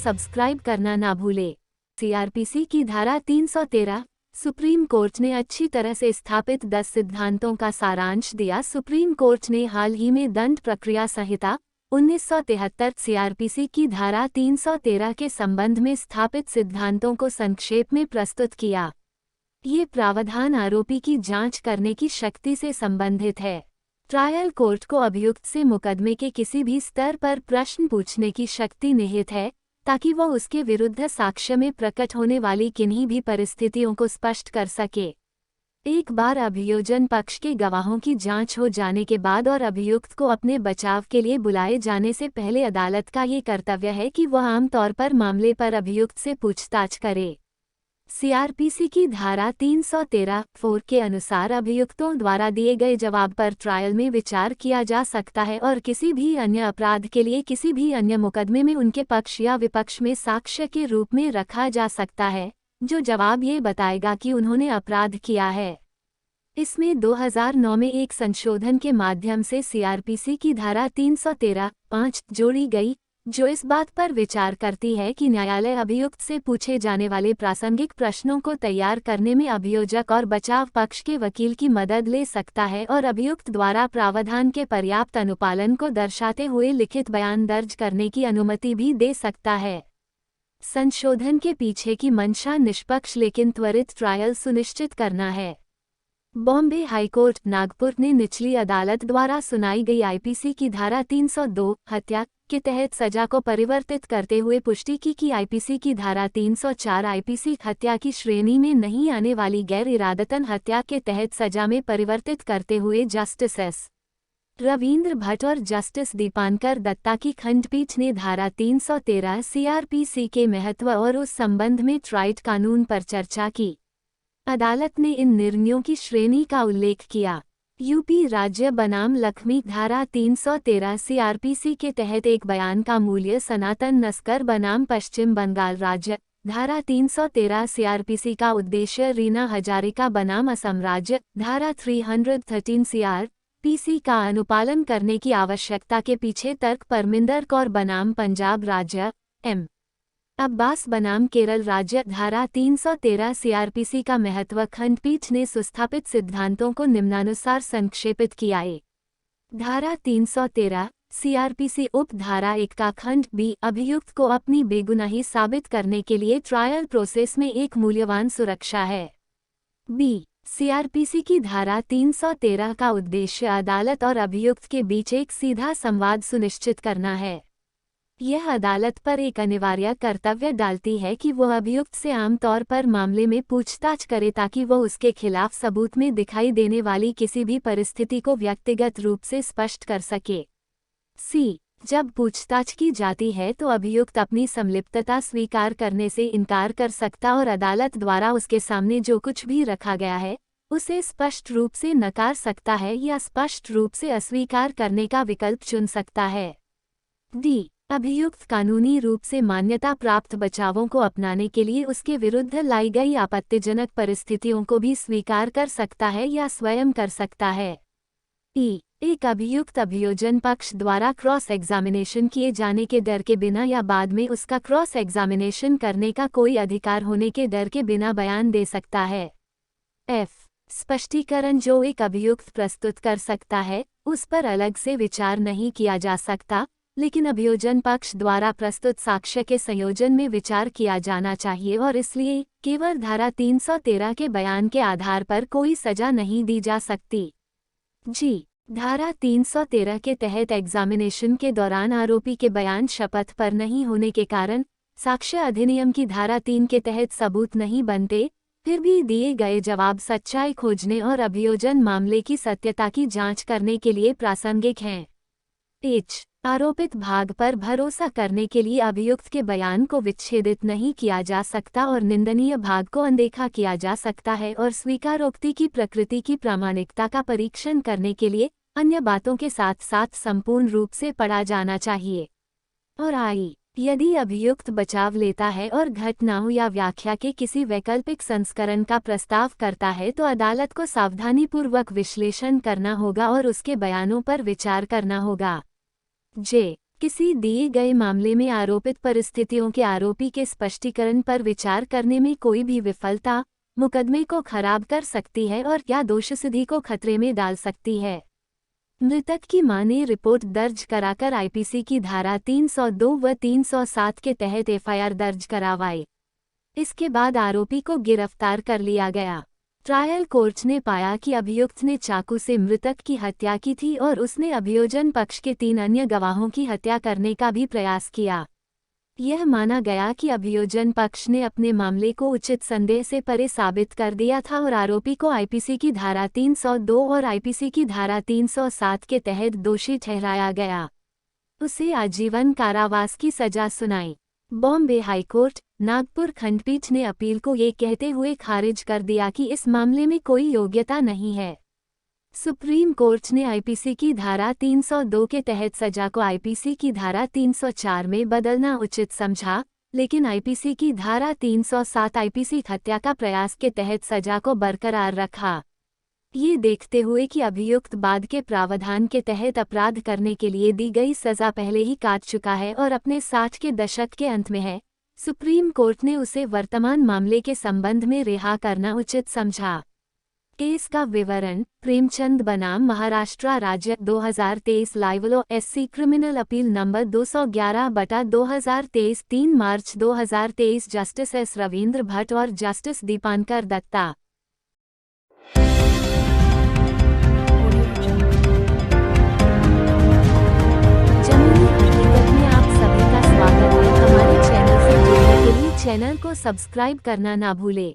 Subscribe करना ना भूले। सीआरपीसी की धारा 313। सुप्रीम कोर्ट ने अच्छी तरह से स्थापित 10 सिद्धांतों का सारांश दिया। सुप्रीम कोर्ट ने हाल ही में दंड प्रक्रिया संहिता 1973 सीआरपीसी की धारा 313 के संबंध में स्थापित सिद्धांतों को संक्षेप में प्रस्तुत किया। ये प्रावधान आरोपी की जांच करने की शक्ति से संबंधित है। ट्रायल कोर्ट को अभियुक्त से मुकदमे के किसी भी स्तर पर प्रश्न पूछने की शक्ति निहित है, ताकि वह उसके विरुद्ध साक्ष्य में प्रकट होने वाली किन्हीं भी परिस्थितियों को स्पष्ट कर सके। एक बार अभियोजन पक्ष के गवाहों की जांच हो जाने के बाद और अभियुक्त को अपने बचाव के लिए बुलाए जाने से पहले अदालत का ये कर्तव्य है कि वह आम तौर पर मामले पर अभियुक्त से पूछताछ करे। सीआरपीसी की धारा 313(4) के अनुसार अभियुक्तों द्वारा दिए गए जवाब पर ट्रायल में विचार किया जा सकता है और किसी भी अन्य अपराध के लिए किसी भी अन्य मुकदमे में उनके पक्ष या विपक्ष में साक्ष्य के रूप में रखा जा सकता है, जो जवाब ये बताएगा कि उन्होंने अपराध किया है। इसमें 2009 में एक संशोधन के माध्यम से सीआरपीसी की धारा 313(5) जोड़ी गई, जो इस बात पर विचार करती है कि न्यायालय अभियुक्त से पूछे जाने वाले प्रासंगिक प्रश्नों को तैयार करने में अभियोजक और बचाव पक्ष के वकील की मदद ले सकता है और अभियुक्त द्वारा प्रावधान के पर्याप्त अनुपालन को दर्शाते हुए लिखित बयान दर्ज करने की अनुमति भी दे सकता है। संशोधन के पीछे की मंशा निष्पक्ष लेकिन त्वरित ट्रायल सुनिश्चित करना है। बॉम्बे हाईकोर्ट नागपुर ने निचली अदालत द्वारा सुनाई गई आईपीसी की धारा 302 हत्या के तहत सजा को परिवर्तित करते हुए पुष्टि की कि आईपीसी की धारा 304 आईपीसी हत्या की श्रेणी में नहीं आने वाली गैर इरादतन हत्या के तहत सजा में परिवर्तित करते हुए जस्टिस एस. रविंद्र भट्ट और जस्टिस दीपांकर दत्ता की खंडपीठ ने धारा 313 सीआरपीसी के महत्व और उस संबंध में ट्राइट कानून पर चर्चा की। अदालत ने इन निर्णयों की श्रेणी का उल्लेख किया। यूपी राज्य बनाम लखमी धारा 313 सीआरपीसी के तहत एक बयान का मूल्य सनातन नस्कर बनाम पश्चिम बंगाल राज्य धारा 313 सीआरपीसी का उद्देश्य रीना हजारिका बनाम असम राज्य धारा 313 सीआरपीसी का अनुपालन करने की आवश्यकता के पीछे तर्क परमिंदर कौर बनाम पंजाब राज्य एम. अब्बास बनाम केरल राज्य धारा 313 सीआरपीसी का महत्व खंडपीठ ने सुस्थापित सिद्धांतों को निम्नानुसार संक्षेपित किया है। धारा 313 सीआरपीसी उप धारा 1 का खंड बी अभियुक्त को अपनी बेगुनाही साबित करने के लिए ट्रायल प्रोसेस में एक मूल्यवान सुरक्षा है। बी सीआरपीसी की धारा 313 का उद्देश्य अदालत और अभियुक्त के बीच एक सीधा संवाद सुनिश्चित करना है। यह अदालत पर एक अनिवार्य कर्तव्य डालती है कि वह अभियुक्त से आमतौर पर मामले में पूछताछ करे ताकि वह उसके खिलाफ सबूत में दिखाई देने वाली किसी भी परिस्थिति को व्यक्तिगत रूप से स्पष्ट कर सके। सी जब पूछताछ की जाती है तो अभियुक्त अपनी संलिप्तता स्वीकार करने से इनकार कर सकता और अदालत द्वारा उसके सामने जो कुछ भी रखा गया है उसे स्पष्ट रूप से नकार सकता है या स्पष्ट रूप से अस्वीकार करने का विकल्प चुन सकता है। डी अभियुक्त कानूनी रूप से मान्यता प्राप्त बचावों को अपनाने के लिए उसके विरुद्ध लाई गई आपत्तिजनक परिस्थितियों को भी स्वीकार कर सकता है या स्वयं कर सकता है। ई एक अभियुक्त अभियोजन पक्ष द्वारा क्रॉस एग्जामिनेशन किए जाने के डर के बिना या बाद में उसका क्रॉस एग्जामिनेशन करने का कोई अधिकार होने के डर के बिना बयान दे सकता है। एफ स्पष्टीकरण जो एक अभियुक्त प्रस्तुत कर सकता है उस पर अलग से विचार नहीं किया जा सकता, लेकिन अभियोजन पक्ष द्वारा प्रस्तुत साक्ष्य के संयोजन में विचार किया जाना चाहिए और इसलिए केवल धारा 313 के बयान के आधार पर कोई सजा नहीं दी जा सकती। जी धारा 313 के तहत एग्जामिनेशन के दौरान आरोपी के बयान शपथ पर नहीं होने के कारण साक्ष्य अधिनियम की धारा 3 के तहत सबूत नहीं बनते, फिर भी दिए गए जवाब सच्चाई खोजने और अभियोजन मामले की सत्यता की जांच करने के लिए प्रासंगिक हैं। एच आरोपित भाग पर भरोसा करने के लिए अभियुक्त के बयान को विच्छेदित नहीं किया जा सकता और निंदनीय भाग को अनदेखा किया जा सकता है और स्वीकारोक्ति की प्रकृति की प्रामाणिकता का परीक्षण करने के लिए अन्य बातों के साथ साथ संपूर्ण रूप से पढ़ा जाना चाहिए। और यदि अभियुक्त बचाव लेता है और घटनाओं या व्याख्या के किसी वैकल्पिक संस्करण का प्रस्ताव करता है तो अदालत को सावधानीपूर्वक विश्लेषण करना होगा और उसके बयानों पर विचार करना होगा। जे किसी दिए गए मामले में आरोपित परिस्थितियों के आरोपी के स्पष्टीकरण पर विचार करने में कोई भी विफलता मुकदमे को खराब कर सकती है और या दोषसिद्धि को खतरे में डाल सकती है। मृतक की मां ने रिपोर्ट दर्ज कराकर आईपीसी की धारा 302 व 307 के तहत एफआईआर दर्ज करवाई। इसके बाद आरोपी को गिरफ्तार कर लिया गया। ट्रायल कोर्ट ने पाया कि अभियुक्त ने चाकू से मृतक की हत्या की थी और उसने अभियोजन पक्ष के 3 अन्य गवाहों की हत्या करने का भी प्रयास किया। यह माना गया कि अभियोजन पक्ष ने अपने मामले को उचित संदेह से परे साबित कर दिया था और आरोपी को आईपीसी की धारा 302 और आईपीसी की धारा 307 के तहत दोषी ठहराया गया। उसे आजीवन कारावास की सजा सुनाई। बॉम्बे हाईकोर्ट नागपुर खंडपीठ ने अपील को ये कहते हुए खारिज कर दिया कि इस मामले में कोई योग्यता नहीं है। सुप्रीम कोर्ट ने आईपीसी की धारा 302 के तहत सजा को आईपीसी की धारा 304 में बदलना उचित समझा, लेकिन आईपीसी की धारा 307 आईपीसी हत्या का प्रयास के तहत सजा को बरकरार रखा। ये देखते हुए कि अभियुक्त बाद के प्रावधान के तहत अपराध करने के लिए दी गई सजा पहले ही काट चुका है और अपने 60 के दशक के अंत में है, सुप्रीम कोर्ट ने उसे वर्तमान मामले के संबंध में रिहा करना उचित समझा। केस का विवरण। प्रेमचंद बनाम महाराष्ट्र राज्य 2023 लाइवलो एससी क्रिमिनल अपील नंबर 211/2023 3 मार्च 2023 जस्टिस एस रविंद्र भट्ट और जस्टिस दीपांकर दत्ता। जमुई हकीकत में आप सभी का स्वागत है। हमारे चैनल से जुड़ने के लिए चैनल को सब्सक्राइब करना ना भूलें।